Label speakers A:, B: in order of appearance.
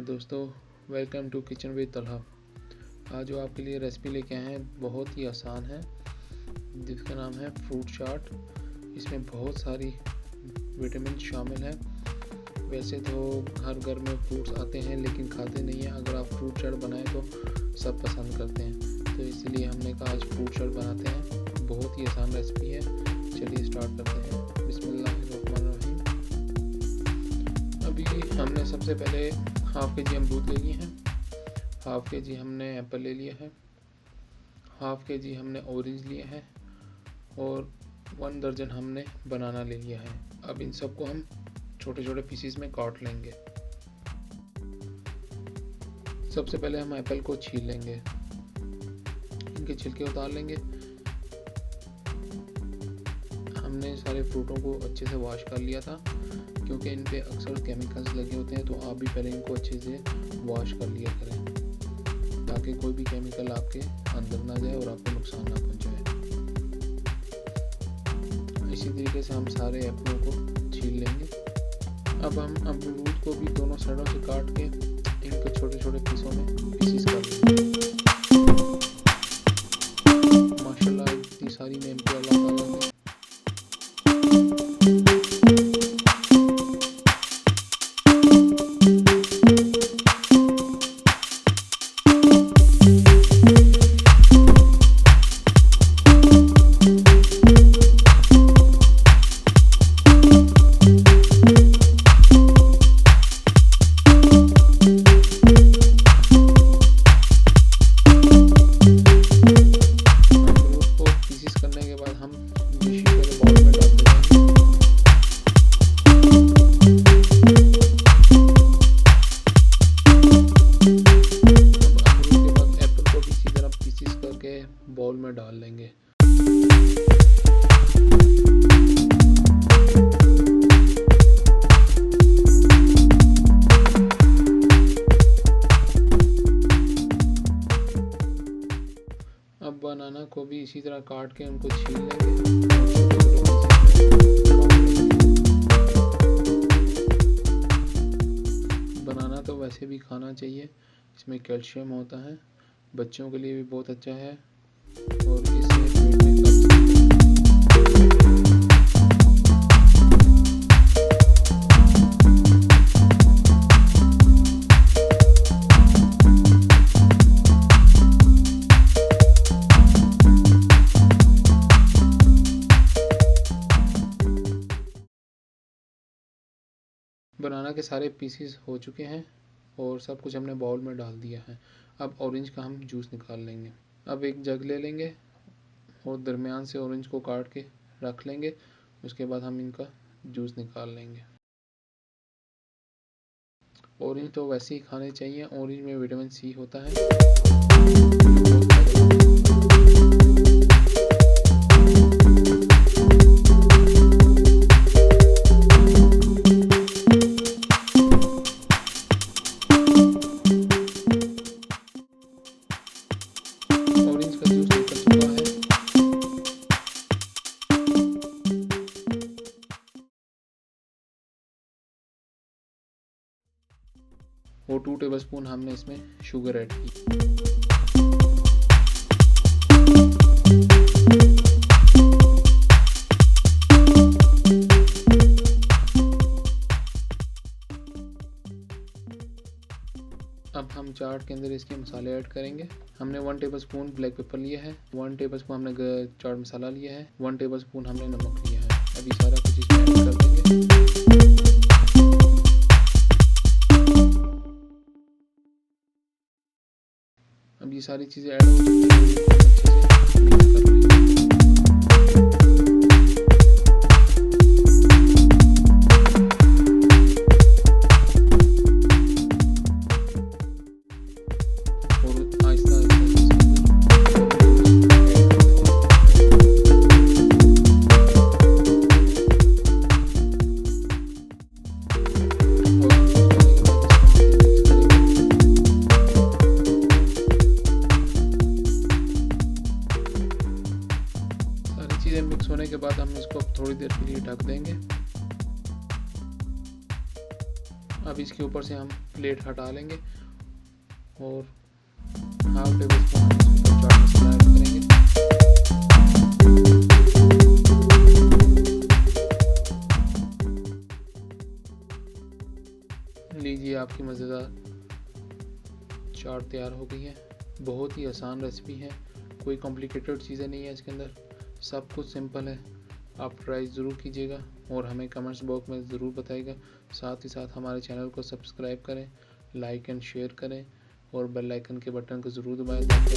A: दोस्तों, welcome to kitchen with Talha. आज जो आपके लिए रेसिपी लेके आए हैं बहुत ही आसान है, जिसका नाम है फ्रूट चाट। इसमें बहुत सारी विटामिन शामिल हैं। वैसे तो हर घर में फ्रूट्स आते हैं लेकिन खाते नहीं हैं। अगर आप फ्रूट चाट बनाएं तो सब पसंद करते हैं, तो इसीलिए हमने कहा आज फ्रूट चाट बनाते हैं। बहुत ही आसान रेसिपी है, चलिए स्टार्ट करते हैं। बिस्मिल्लाहिर्रहमानिर्रहीम। अभी हमने सबसे पहले हाफ़ के जी अमरूद ले लिए हैं, हाफ़ के जी हमने एप्पल ले लिया है, हाफ़ के जी हमने ऑरेंज लिया है और 1 दर्जन हमने बनाना ले लिया है। अब इन सबको हम छोटे छोटे पीसीज में काट लेंगे। सबसे पहले हम एप्पल को छील लेंगे, इनके छिलके उतार लेंगे। हमने सारे फ्रूटों को अच्छे से वॉश कर लिया था, क्योंकि इन पे अक्सर केमिकल्स लगे होते हैं, तो आप भी पहले इनको अच्छे से वॉश कर लिया करें, ताकि कोई भी केमिकल आपके अंदर ना जाए और आपको नुकसान ना पहुंचाए। इसी तरीके से हम सारे एप्पलों को छील लेंगे। अब हम अमरूद को भी दोनों साइडों से काट के इनको छोटे छोटे पीसों में पीसीस कर लेंगे। माशाल्लाह इतनी सारी नेमतें अल्लाह ताला ने बाउल में डाल लेंगे। अब बनाना को भी इसी तरह काट के उनको छील लेंगे। बनाना तो वैसे भी खाना चाहिए, इसमें कैल्शियम होता है, बच्चों के लिए भी बहुत अच्छा है और इससे पेट में बनाना के सारे पीसेस हो चुके हैं और सब कुछ हमने बाउल में डाल दिया है। अब ऑरेंज का हम जूस निकाल लेंगे। अब एक जग ले लेंगे और दरमियान से ऑरेंज को काट के रख लेंगे। उसके बाद हम इनका जूस निकाल लेंगे। ऑरेंज तो वैसे ही खाने चाहिए, ऑरेंज में विटामिन सी होता है। ऑरेंज का जूस निकल चुका है। और 2 टेबलस्पून हमने इसमें शुगर ऐड की। अब हम चाट के अंदर इसके मसाले ऐड करेंगे। हमने 1 टेबलस्पून ब्लैक पेपर लिया है, 1 टेबलस्पून हमने चाट मसाला लिया है, 1 टेबलस्पून हमने नमक लिया है। अभी सारा कुछ इसमें ऐड कर देंगे। अब ये सारी चीज़ें ऐड हो चुकी हैं, अच्छे से मिक्स कर लेंगे। और आहिस्ता मिक्स होने के बाद हम इसको थोड़ी देर के लिए ढक देंगे अब इसके ऊपर से हम प्लेट हटा लेंगे और half table spoon chaat masala add करेंगे। लीजिए, आपकी मज़ेदार चाट तैयार हो गई है। बहुत ही आसान रेसिपी है, कोई कॉम्प्लिकेटेड चीज़ें नहीं है इसके अंदर, सब कुछ सिंपल है। आप ट्राई ज़रूर कीजिएगा और हमें कमेंट्स बॉक्स में ज़रूर बताइएगा। साथ ही साथ हमारे चैनल को सब्सक्राइब करें, लाइक एंड शेयर करें और बेल आइकन के बटन को ज़रूर दबाएं ताकि